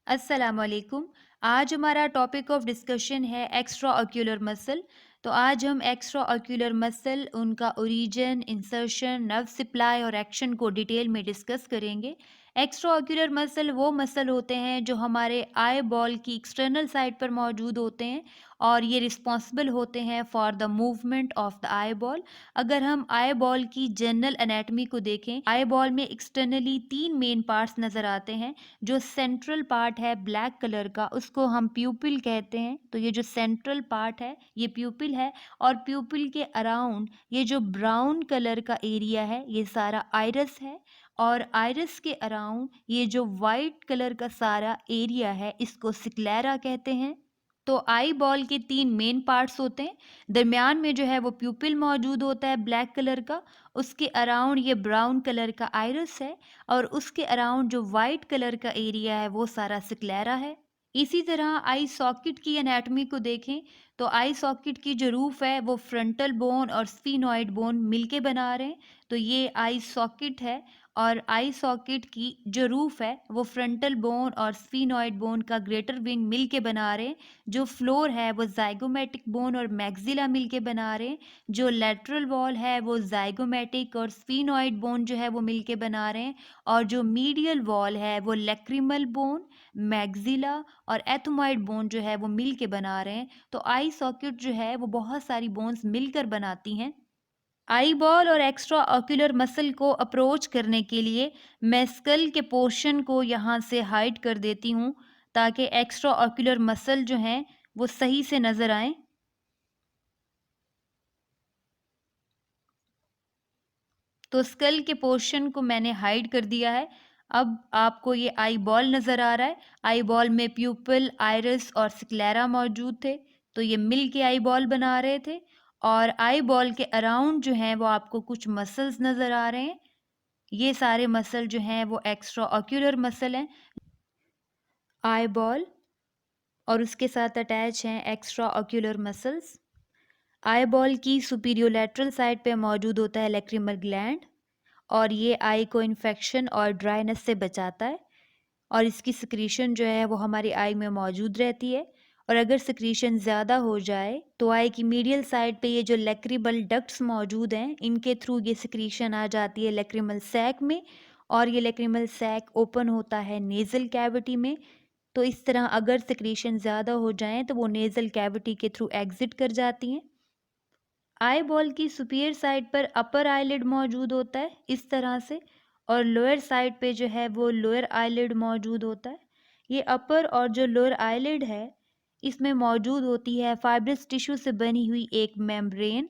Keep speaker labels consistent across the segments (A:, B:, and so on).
A: अस्सलामुअलैकुम। आज हमारा टॉपिक ऑफ डिस्कशन है एक्स्ट्रा ऑक्यूलर मसल। तो आज हम एक्स्ट्रा ऑक्यूलर मसल, उनका ओरिजिन, इंसर्शन, नर्व सप्लाई और एक्शन को डिटेल में डिस्कस करेंगे। एक्स्ट्रा ऑक्यूलर मसल वो मसल होते हैं जो हमारे आई बॉल की एक्सटर्नल साइड पर मौजूद होते हैं और ये रिस्पॉन्सिबल होते हैं for the movement of the eye ball. अगर हम आई बॉल की जनरल एनाटॉमी को देखें, आई बॉल में एक्सटर्नली तीन मेन पार्ट्स नज़र आते हैं। जो सेंट्रल पार्ट है ब्लैक कलर का, उसको हम प्यूपिल कहते हैं। तो ये जो सेंट्रल पार्ट है ये प्यूपिल है, और प्यूपिल के अराउंड ये जो ब्राउन कलर का एरिया है ये सारा आइरस है, और आइरस के अराउंड ये जो वाइट कलर का सारा एरिया है इसको सिक्लेरा कहते हैं। तो आई बॉल के तीन मेन पार्ट्स होते हैं। दरमियान में जो है वो प्यूपिल मौजूद होता है ब्लैक कलर का, उसके अराउंड ये ब्राउन कलर का आइरस है, और उसके अराउंड जो वाइट कलर का एरिया है वो सारा सिक्लेरा है। इसी तरह आई सॉकेट की एनाटॉमी को देखें तो आई सॉकेट की जो रूफ है वो फ्रंटल बोन और स्फीनॉइड बोन मिलके बना रहे हैं। तो ये आई सॉकेट है, और आई सॉकेट की जो रूफ है वो फ्रंटल बोन और स्फीनॉइड बोन का ग्रेटर विंग मिलके बना रहे हैं। जो फ्लोर है वो जाइगोमेटिक बोन और मैक्सिला मिलके बना रहे हैं। जो लेटरल वॉल है वो जाइगोमेटिक और स्फीनॉइड बोन जो है वो मिलके बना रहे हैं, और जो मीडियल वॉल है वो लैक्रिमल बोन, मैक्सिला और एथोमॉइड बोन जो है वो मिलके बना रहे हैं। तो आई सॉकेट जो है वो बहुत सारी बोन्स मिलकर बनाती हैं। आई बॉल और एक्स्ट्रा ऑक्यूलर मसल को अप्रोच करने के लिए मैं स्कल के पोर्शन को यहाँ से हाइड कर देती हूँ, ताकि एक्स्ट्रा ऑक्यूलर मसल जो हैं वो सही से नज़र आएं। तो स्कल के पोर्शन को मैंने हाइड कर दिया है। अब आपको ये आई बॉल नज़र आ रहा है। आई बॉल में प्यूपिल, आइरिस और स्क्लेरा मौजूद थे, तो ये मिल के आई बॉल बना रहे थे। और आई बॉल के अराउंड जो हैं वो आपको कुछ मसल्स नज़र आ रहे हैं। ये सारे मसल जो हैं वो एक्स्ट्रा ऑक्यूलर मसल हैं। आई बॉल और उसके साथ अटैच हैं extra ocular muscles. Eye ball की सुपीरियर लैटरल साइड पे मौजूद होता है लैक्रिमल ग्लैंड, और ये आई को इन्फेक्शन और ड्राइनेस से बचाता है, और इसकी सिक्रीशन जो है वो हमारी आई में मौजूद रहती है। और अगर सिक्रीशन ज़्यादा हो जाए तो आई की मीडियल साइड पे ये जो लैक्रिमल डक्ट्स मौजूद हैं इनके थ्रू ये सिक्रीशन आ जाती है लैक्रिमल सैक में, और ये लैक्रिमल सैक ओपन होता है नेज़ल कैविटी में। तो इस तरह अगर सिक्रीशन ज़्यादा हो जाए तो वो नेज़ल कैविटी के थ्रू एग्जिट कर जाती हैं। आई बॉल की सुपीरियर साइड पर अपर आईलिड मौजूद होता है इस तरह से, और लोअर साइड पे जो है वो लोअर आईलिड मौजूद होता है। ये अपर और जो लोअर आईलिड है इसमें मौजूद होती है फाइब्रस टिश्यू से बनी हुई एक मेम्ब्रेन,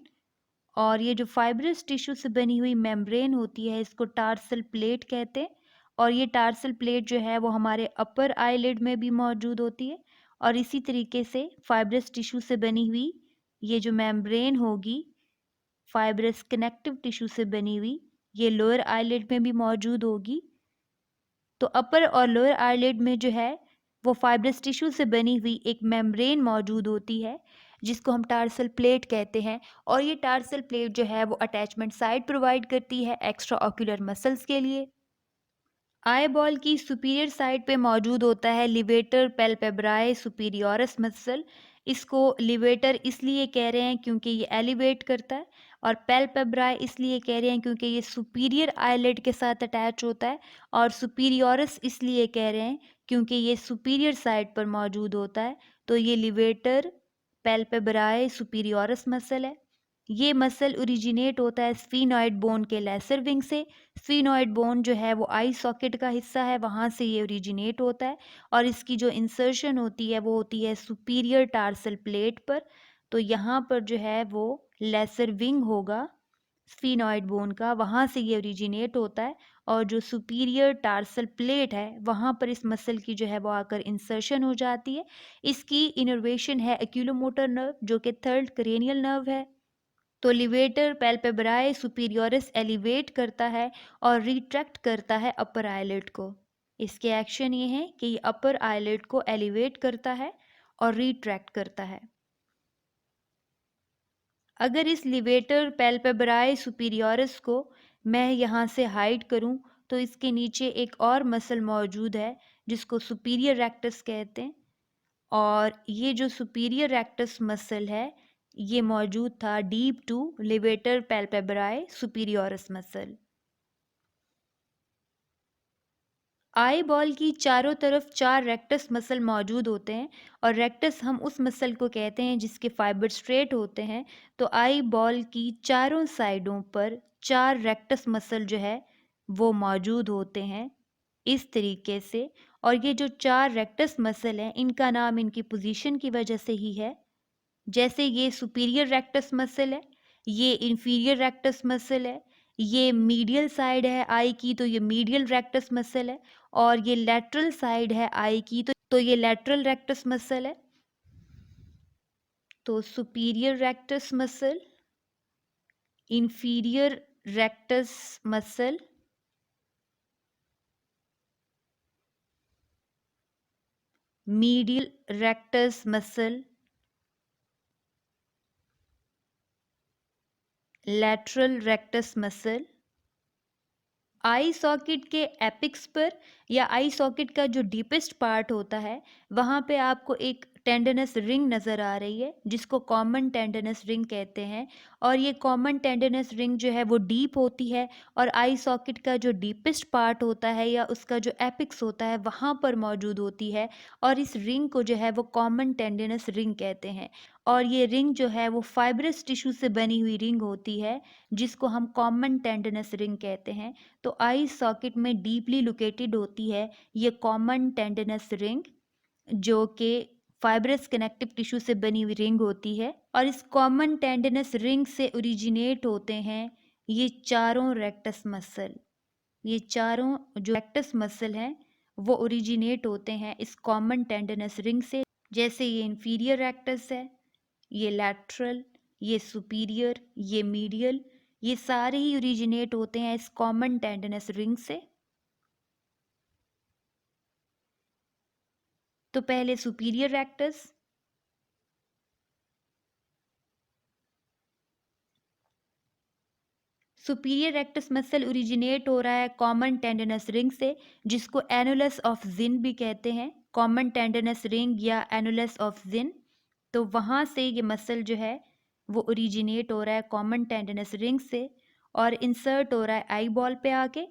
A: और ये जो फाइब्रस टिश्यू से बनी हुई मेम्ब्रेन होती है इसको टार्सल प्लेट कहते हैं। और ये टार्सल प्लेट जो है वो हमारे अपर आईलिड में भी मौजूद होती है, और इसी तरीके से फाइब्रस टिश्यू से बनी हुई ये जो मेम्ब्रेन होगी फाइब्रस कनेक्टिव टिश्यू से बनी हुई, ये लोअर आईलिड में भी मौजूद होगी। तो अपर और लोअर आईलिड में जो है वो फाइब्रस टिश्यू से बनी हुई एक मेम्ब्रेन मौजूद होती है जिसको हम टार्सल प्लेट कहते हैं, और ये टार्सल प्लेट जो है वो अटैचमेंट साइट प्रोवाइड करती है एक्स्ट्रा ऑक्यूलर मसल्स के लिए। आई बॉल की सुपीरियर साइड पे मौजूद होता है लिवेटर पैल्पेब्राई सुपीरियोरस मसल। इसको लिवेटर इसलिए कह रहे हैं क्योंकि ये एलिवेट करता है, और पैल्पेब्राई इसलिए कह रहे हैं क्योंकि ये सुपीरियर आईलिड के साथ अटैच होता है, और सुपीरियोरस इसलिए कह रहे हैं क्योंकि ये सुपीरियर साइड पर मौजूद होता है। तो ये लिवेटर पैल्पेब्राई सुपीरियोरस मसल है। ये मसल ओरिजिनेट होता है स्फीनॉइड बोन के लेसर विंग से। स्फीनॉइड बोन जो है वो आई सॉकेट का हिस्सा है, वहाँ से ये ओरिजिनेट होता है, और इसकी जो इंसर्शन होती है वो होती है सुपीरियर टार्सल प्लेट पर। तो यहाँ पर जो है वो लेसर विंग होगा स्फीनॉइड बोन का, वहाँ से ये ओरिजिनेट होता है, और जो सुपीरियर टार्सल प्लेट है वहाँ पर इस मसल की जो है वो आकर इंसर्शन हो जाती है। इसकी इनर्वेशन है एक्यूलोमोटर नर्व जो कि थर्ड क्रेनियल नर्व है। तो लिवेटर पैल्पेब्राई सुपीरियोरिस एलिवेट करता है और रिट्रैक्ट करता है अपर आईलिड को। इसके एक्शन ये हैं कि ये अपर आईलिड को एलिवेट करता है और रिट्रैक्ट करता है। अगर इस लिवेटर पैल्पेब्राई सुपीरियोरिस को मैं यहाँ से हाइड करूँ तो इसके नीचे एक और मसल मौजूद है जिसको सुपीरियर रेक्टस कहते हैं। और ये जो सुपीरियर रेक्टस मसल है ये मौजूद था deep to levator palpebrae superioris muscle. Eyeball की चारों तरफ 4 रेक्टस मसल मौजूद होते हैं और रेक्टस हम उस मसल को कहते हैं जिसके फाइबर स्ट्रेट होते हैं। तो आई बॉल की चारों साइडों पर 4 रेक्टस मसल जो है वो मौजूद होते हैं इस तरीके से। और ये जो 4 रेक्टस मसल हैं इनका नाम इनकी पोजीशन की वजह से ही है। जैसे ये सुपीरियर रेक्टस मसल है, ये इंफीरियर रेक्टस मसल है, ये मीडियल साइड है आई की तो ये मीडियल रेक्टस मसल है, और ये लैटरल साइड है आई की तो ये लैटरल रेक्टस मसल है। तो superior rectus muscle, inferior rectus muscle, medial rectus muscle, lateral rectus muscle. आई सॉकेट के एपिक्स पर या आई सॉकेट का जो डीपेस्ट पार्ट होता है वहाँ पे आपको एक टेंडनस रिंग नज़र आ रही है जिसको कॉमन टेंडनस रिंग कहते हैं। और ये कॉमन टेंडनस रिंग जो है वो डीप होती है और आई सॉकेट का जो डीपेस्ट पार्ट होता है या उसका जो एपिक्स होता है वहाँ पर मौजूद होती है। और इस रिंग को जो है वो कॉमन टेंडनस रिंग कहते हैं। और ये रिंग जो है वो फाइब्रस टिश्यू से बनी हुई रिंग होती है जिसको हम कॉमन टेंडनस रिंग कहते हैं। तो आई सॉकेट में डीपली लोकेटेड होती है ये कॉमन टेंडनस रिंग जो कि फाइब्रस कनेक्टिव टिश्यू से बनी हुई रिंग होती है। और इस कॉमन टेंडनस रिंग से ओरिजिनेट होते हैं ये चारों रेक्टस मसल। ये चारों जो रेक्टस मसल हैं वो ओरिजिनेट होते हैं इस कॉमन टेंडनस रिंग से। जैसे ये इंफीरियर रेक्टस है, ये लैटरल, ये सुपीरियर, ये मीडियल, ये सारे ही ओरिजिनेट होते हैं इस कॉमन टेंडनस रिंग से। तो पहले superior rectus, superior rectus muscle originate हो रहा है कॉमन टेंडनस रिंग से जिसको एनुलस ऑफ जिन भी कहते हैं। कॉमन टेंडनस रिंग या एनुलस ऑफ जिन, तो वहाँ से ये मसल जो है वो ओरिजिनेट हो रहा है कॉमन टेंडनस रिंग से और इंसर्ट हो रहा है आई बॉल पे आके।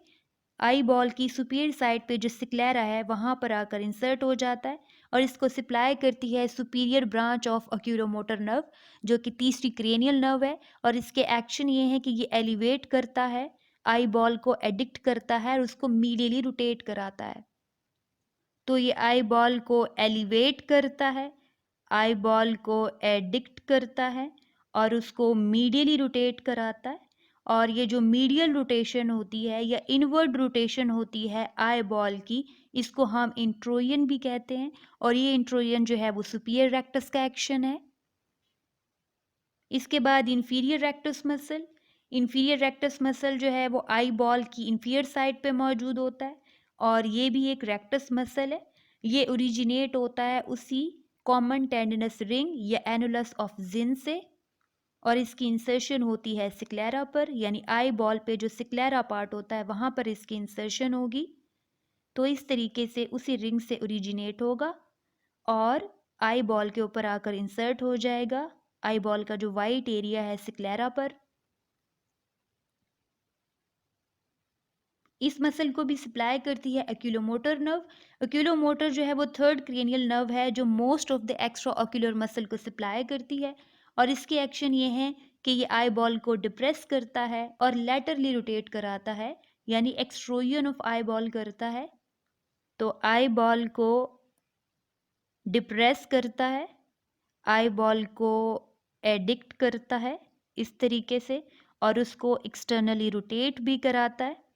A: आई बॉल की सुपीरियर साइड पे जो सिक्लेरा है वहाँ पर आकर इंसर्ट हो जाता है और इसको सप्लाई करती है superior branch of oculomotor nerve जो कि तीसरी क्रेनियल नर्व है। और इसके एक्शन ये है कि ये एलिवेट करता है आई बॉल को, एडिक्ट करता है और उसको मीडियली रोटेट कराता है। तो ये आई बॉल को एलिवेट करता है, आई बॉल को एडिक्ट करता है और उसको मीडियली रोटेट कराता है। और ये जो मीडियल रोटेशन होती है या इनवर्ड रोटेशन होती है आई बॉल की, इसको हम इंट्रोयन भी कहते हैं। और ये इंट्रोयन जो है वो सुपीरियर रेक्टस का एक्शन है। इसके बाद inferior rectus muscle, inferior rectus muscle जो है वो आई बॉल की इंफीरियर साइड पे मौजूद होता है और ये भी एक रेक्टस मसल है। ये ओरिजिनेट होता है उसी कॉमन टेंडनस रिंग या एनुलस ऑफ जिन से और इसकी इंसर्शन होती है सिक्लेरा पर, यानी आई बॉल पे जो सिक्लेरा पार्ट होता है वहाँ पर इसकी इंसर्शन होगी। तो इस तरीके से उसी रिंग से ओरिजिनेट होगा और आई बॉल के ऊपर आकर इंसर्ट हो जाएगा आई बॉल का जो वाइट एरिया है सिक्लेरा पर। इस मसल को भी सप्लाई करती है एक्यूलोमोटर नर्व। एक्यूलोमोटर जो है वो थर्ड क्रेनियल नर्व है जो most of the extra ocular muscle को सप्लाई करती है और इसके एक्शन ये हैं कि ये आई बॉल को डिप्रेस करता है और लैटरली रोटेट कराता है, यानी एक्सट्रोजन ऑफ आई बॉल करता है। तो आई बॉल को डिप्रेस करता है, आई बॉल को एडिक्ट करता है इस तरीके से और उसको एक्सटर्नली रोटेट भी कराता है।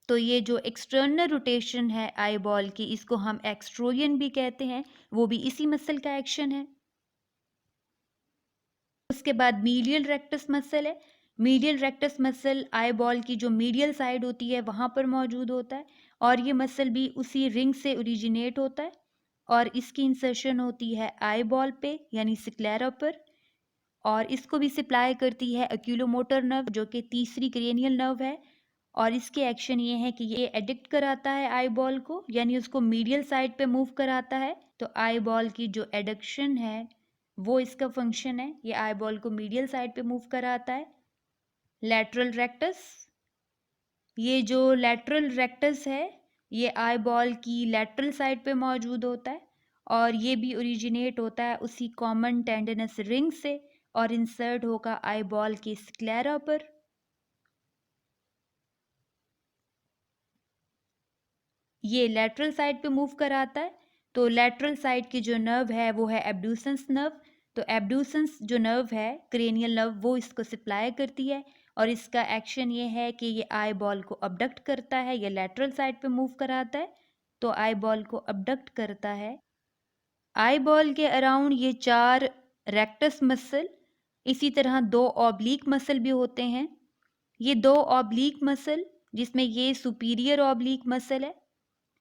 A: तो ये जो एक्सटर्नल रोटेशन है आई बॉल की इसको हम एक्सट्रोजन भी कहते हैं, वो भी इसी मसल का एक्शन है। उसके बाद मीडियल रेक्टस मसल है। Medial rectus muscle eyeball की जो मीडियल साइड होती है वहाँ पर मौजूद होता है और ये मसल भी उसी रिंग से ओरिजिनेट होता है और इसकी इंसर्शन होती है आई बॉल पे यानी सिक्लेरा पर और इसको भी सप्लाई करती है एक्यूलोमोटर नर्व जो कि तीसरी क्रेनियल नर्व है और इसके एक्शन ये है कि ये एडिक्ट कराता है आई बॉल को, यानी उसको मीडियल साइड पे मूव कराता है। तो आई बॉल की जो एडक्शन है वो इसका फंक्शन है, ये आई बॉल को मीडियल साइड पे मूव कराता है। लैटरल रेक्टस, ये जो लैटरल रेक्टस है ये आई बॉल की लैटरल साइड पे मौजूद होता है और ये भी ओरिजिनेट होता है उसी कॉमन टेंडनस रिंग से और इंसर्ट होगा आई बॉल के स्क्लेरा पर। ये लैटरल साइड पे मूव कराता है। तो लैटरल साइड की जो नर्व है वो है एब्ड्यूसेंस नर्व। तो एब्ड्यूसेंस जो नर्व है क्रेनियल नर्व वो इसको सप्लाई करती है और इसका एक्शन ये है कि ये आई बॉल को अबडक्ट करता है, ये लैटरल साइड पे मूव कराता है तो आई बॉल को अबडक्ट करता है। आई बॉल के अराउंड ये 4 रेक्टस मसल, इसी तरह 2 ऑब्लिक मसल भी होते हैं। ये 2 ऑब्लिक मसल जिसमें ये सुपीरियर ऑब्लिक मसल है,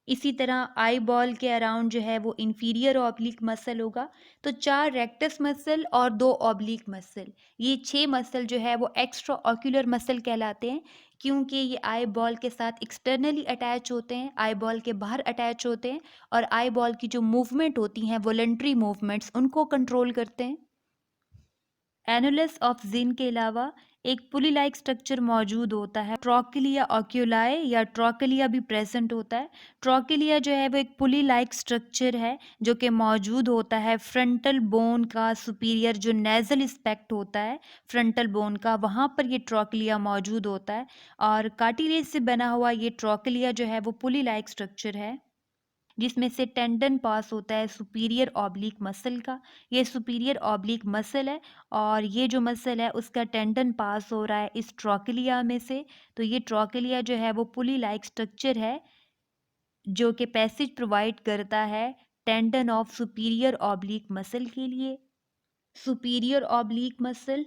A: इसी तरह आई बॉल के अराउंड जो है वो इंफीरियर ऑब्लिक मसल होगा। तो 4 रेक्टस मसल और 2 ऑब्लिक मसल, ये 6 मसल जो है वो एक्स्ट्रा ऑक्यूलर मसल कहलाते हैं क्योंकि ये आई बॉल के साथ एक्सटर्नली अटैच होते हैं, आई बॉल के बाहर अटैच होते हैं और आई बॉल की जो मूवमेंट होती हैं वॉलंटरी मूवमेंट्स उनको कंट्रोल करते हैं। एनुलस ऑफ जिन के अलावा एक पुली लाइक स्ट्रक्चर मौजूद होता है, ट्रोकिलिया ऑक्यूलाई या ट्रोकिलिया भी प्रेजेंट होता है। ट्रोकिलिया जो है वो एक पुली लाइक स्ट्रक्चर है जो कि मौजूद होता है फ्रंटल बोन का सुपीरियर जो नेजल स्पेक्ट होता है फ्रंटल बोन का, वहाँ पर ये ट्रोकिलिया मौजूद होता है और कार्टिलेज से बना हुआ ये ट्रोकिलिया जो है वो पुली लाइक स्ट्रक्चर है जिसमें से टेंडन पास होता है सुपीरियर ऑब्लिक मसल का। ये सुपीरियर ऑब्लिक मसल है और ये जो मसल है उसका टेंडन पास हो रहा है इस ट्रोकिलिया में से। तो ये ट्रोकिलिया जो है वो पुली लाइक स्ट्रक्चर है जो कि पैसेज प्रोवाइड करता है tendon of superior oblique muscle के लिए। सुपीरियर ऑब्लिक मसल,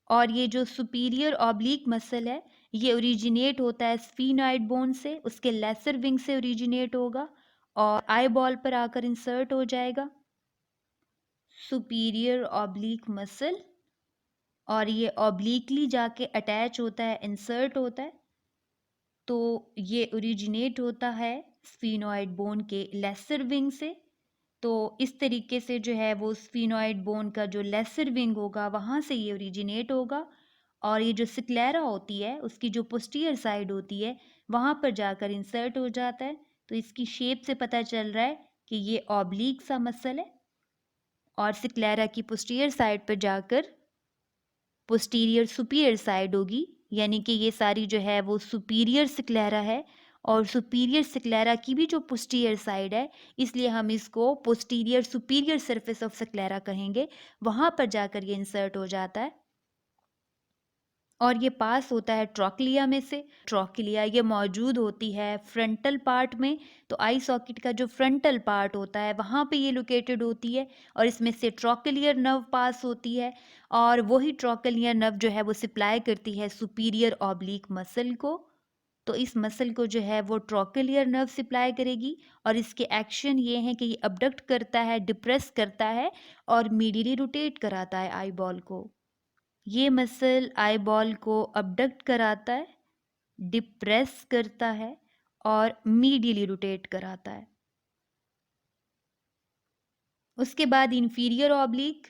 A: और ये जो सुपीरियर ऑब्लिक मसल है ये ओरिजिनेट होता है स्फीनॉइड बोन से, उसके लेसर विंग से ओरिजिनेट होगा और आई बॉल पर आकर इंसर्ट हो जाएगा सुपीरियर ऑब्लिक मसल और ये ऑब्लिकली जाके अटैच होता है, इंसर्ट होता है। तो ये ओरिजिनेट होता है स्फीनॉइड बोन के लेसर विंग से। तो इस तरीके से जो है वो स्फीनॉइड बोन का जो लेसर विंग होगा वहाँ से ये ओरिजिनेट होगा और ये जो स्क्लेरा होती है उसकी जो पोस्टीरियर साइड होती है वहाँ पर जाकर इंसर्ट हो जाता है। तो इसकी शेप से पता चल रहा है कि ये ऑब्लिक सा मसल है और स्क्लेरा की पोस्टीरियर साइड पर जाकर पोस्टीरियर सुपीरियर साइड होगी, यानी कि ये सारी जो है वो सुपीरियर स्क्लेरा है और सुपीरियर स्क्लेरा की भी जो पोस्टीरियर साइड है इसलिए हम इसको posterior superior surface of sclera कहेंगे, वहाँ पर जाकर ये इंसर्ट हो जाता है और ये पास होता है ट्रोक्लिया में से। ट्रोक्लिया ये मौजूद होती है फ्रंटल पार्ट में, तो आई सॉकेट का जो फ्रंटल पार्ट होता है वहाँ पे ये लोकेटेड होती है और इसमें से ट्रोक्लियर नर्व पास होती है और वही ट्रोक्लियर नर्व जो है वो सप्लाई करती है सुपीरियर ऑब्लिक मसल को। तो इस मसल को जो है वो ट्रोक्लियर नर्व सप्लाई करेगी और इसके एक्शन ये हैं कि ये अबडक्ट करता है, डिप्रेस करता है और मीडियली रोटेट कराता है आई बॉल को। ये मसल आई बॉल को अबडक्ट कराता है, डिप्रेस करता है और मीडियली रोटेट कराता है। उसके बाद इंफीरियर ऑब्लिक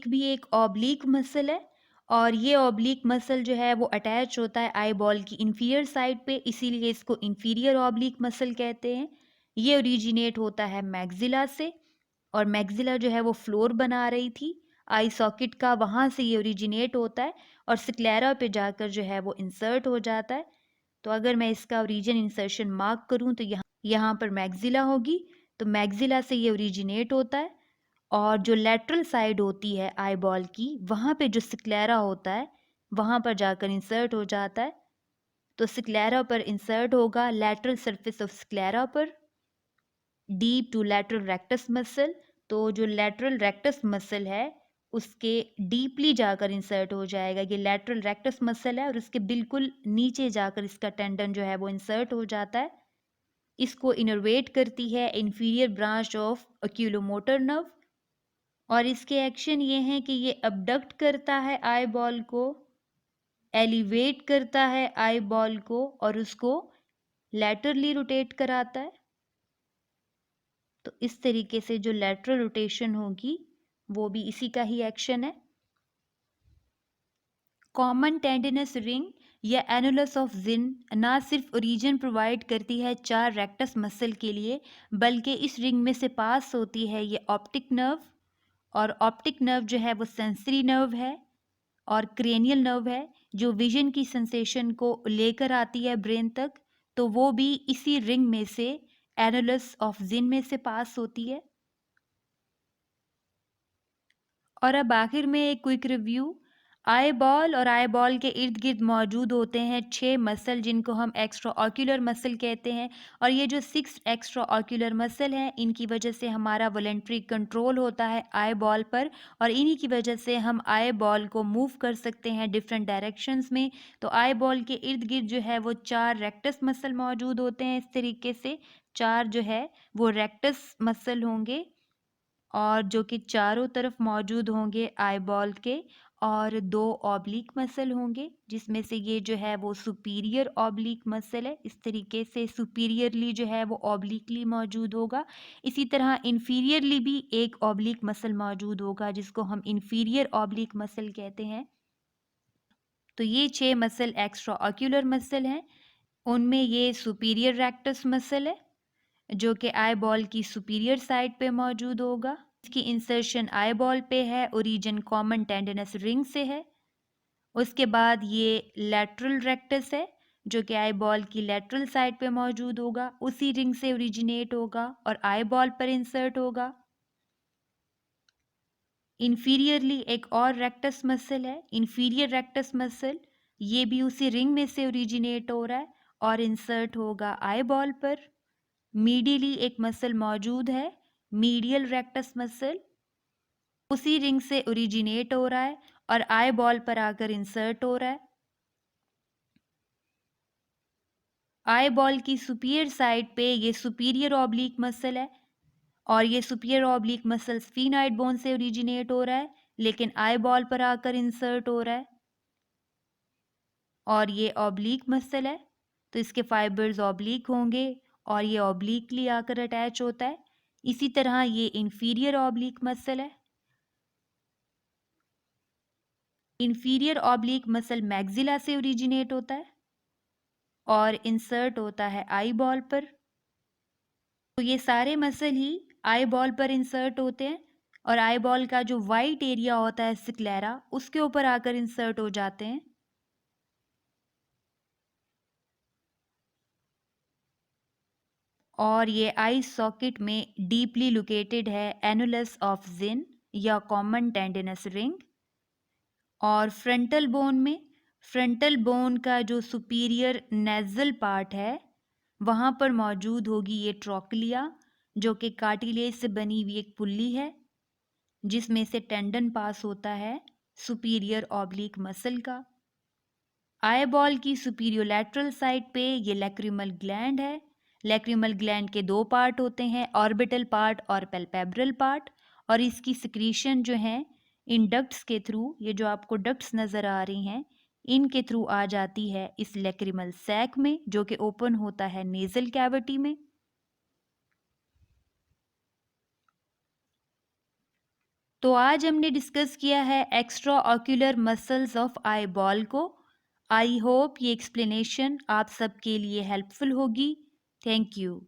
A: भी एक ऑब्लिक मसल है और ये ऑब्लिक मसल जो है वो अटैच होता है आई बॉल की इंफीरियर साइड पे, इसीलिए इसको इंफीरियर ऑब्लिक मसल कहते हैं। ये ओरिजिनेट होता है मैग्जिला से और मैग्जिला जो है वो फ्लोर बना रही थी आई सॉकेट का, वहाँ से ये ओरिजिनेट होता है और स्क्लेरा पे जाकर जो है वो इंसर्ट हो जाता है। तो अगर मैं इसका ओरिजिन इंसर्शन मार्क करूँ तो यहाँ पर मैग्जिला होगी, तो मैग्जिला से ये ओरिजिनेट होता है और जो लेटरल साइड होती है आई बॉल की वहाँ पे जो स्क्लेरा होता है वहाँ पर जाकर इंसर्ट हो जाता है। तो स्क्लेरा पर इंसर्ट होगा लेटरल सरफेस ऑफ स्क्लेरा पर, deep to lateral rectus muscle. तो जो लैटरल रेक्टस मसल है उसके डीपली जाकर इंसर्ट हो जाएगा, ये लैटरल रेक्टस मसल है और उसके बिल्कुल नीचे जाकर इसका टेंडन जो है वो इंसर्ट हो जाता है। इसको इनर्वेट करती है इंफीरियर ब्रांच ऑफ ओक्यूलोमोटर नर्व और इसके एक्शन ये हैं कि ये अबडक्ट करता है आई बॉल को, एलिवेट करता है आई बॉल को और उसको लैटरली रोटेट कराता है। तो इस तरीके से जो लैटरल रोटेशन होगी वो भी इसी का ही एक्शन है। कॉमन टेंडिनस रिंग या एनुलस ऑफ जिन ना सिर्फ ओरिजिन प्रोवाइड करती है 4 रेक्टस मसल के लिए, बल्कि इस रिंग में से पास होती है ये ऑप्टिक नर्व, और ऑप्टिक नर्व जो है वो सेंसरी नर्व है और क्रेनियल नर्व है जो विजन की सेंसेशन को लेकर आती है ब्रेन तक। तो वो भी इसी रिंग में से एनुलस ऑफ जिन में से पास होती है। और अब आखिर में एक क्विक रिव्यू। आई बॉल और आई बॉल के इर्द गिर्द मौजूद होते हैं 6 मसल जिनको हम एक्स्ट्रा ऑक्यूलर मसल कहते हैं, और ये जो 6 एक्स्ट्रा ऑक्यूलर मसल हैं इनकी वजह से हमारा वॉलेंट्री कंट्रोल होता है आई बॉल पर, और इन्हीं की वजह से हम आई बॉल को मूव कर सकते हैं डिफरेंट डायरेक्शंस में। तो आई बॉल के इर्द गिर्द जो है वो 4 रेक्टस मसल मौजूद होते हैं। इस तरीके से 4 जो है वो रेक्टस मसल होंगे और जो कि चारों तरफ मौजूद होंगे आई बॉल के, और 2 ऑब्लिक मसल होंगे जिसमें से ये जो है वो सुपीरियर ऑब्लिक मसल है। इस तरीके से सुपीरियरली जो है वो ऑब्लिकली मौजूद होगा। इसी तरह इन्फीरियरली भी एक ऑब्लिक मसल मौजूद होगा जिसको हम इन्फीरियर ऑब्लिक मसल कहते हैं। तो ये 6 मसल एक्स्ट्रा ऑक्यूलर मसल हैं। उनमें ये सुपीरियर रेक्टस मसल है जो कि आई बॉल की सुपीरियर साइड पे मौजूद होगा। इसकी इंसर्शन आई बॉल पे है, ओरिजिन कॉमन टेंडनस रिंग से है। उसके बाद ये लैटरल रेक्टस है जो कि आई बॉल की लैटरल साइड पे मौजूद होगा, उसी रिंग से ओरिजिनेट होगा और आई बॉल पर इंसर्ट होगा। इन्फीरियरली एक और रेक्टस मसल है, इन्फीरियर रेक्टस मसल, ये भी उसी रिंग में से ओरिजिनेट हो रहा है और इंसर्ट होगा आई बॉल पर। मीडियली एक मसल मौजूद है, मीडियल रेक्टस मसल, उसी रिंग से ओरिजिनेट हो रहा है और आई बॉल पर आकर इंसर्ट हो रहा है। आई बॉल की सुपीरियर साइड पे ये सुपीरियर ऑब्लिक मसल है और ये superior oblique muscle sphenoid bone से ओरिजिनेट हो रहा है, लेकिन आई बॉल पर आकर इंसर्ट हो रहा है और ये ऑब्लिक मसल है तो इसके फाइबर्स ऑब्लिक होंगे और ये ऑब्लिकली आकर अटैच होता है। इसी तरह ये इन्फीरियर ऑब्लिक मसल है। इन्फीरियर ऑब्लिक मसल मैक्सिला से ओरिजिनेट होता है और इंसर्ट होता है आई बॉल पर। तो ये सारे मसल ही आई बॉल पर इंसर्ट होते हैं और आई बॉल का जो वाइट एरिया होता है स्क्लेरा उसके ऊपर आकर इंसर्ट हो जाते हैं। और ये आई सॉकेट में डीपली लोकेटेड है एनुलस ऑफ जिन या कॉमन टेंडिनस रिंग। और फ्रंटल बोन का जो सुपीरियर नेजल पार्ट है वहाँ पर मौजूद होगी ये ट्रोक्लिया जो कि कार्टिलेज से बनी हुई एक पुल्ली है जिसमें से टेंडन पास होता है सुपीरियर ऑब्लिक मसल का। आई बॉल की सुपीरियर लैटरल साइड पे ये लैक्रिमल ग्लैंड है। लैक्रिमल ग्लैंड के 2 पार्ट होते हैं, ऑर्बिटल पार्ट और पैल्पेब्रल पार्ट, और इसकी सिक्रीशन जो है इन डक्ट्स के थ्रू, ये जो आपको डक्ट्स नज़र आ रही हैं इनके थ्रू आ जाती है इस लैक्रिमल सैक में जो कि ओपन होता है नेजल कैविटी में। तो आज हमने डिस्कस किया है extra ocular muscles of eyeball को। आई होप ये एक्सप्लेनेशन आप सबके लिए हेल्पफुल होगी। Thank you.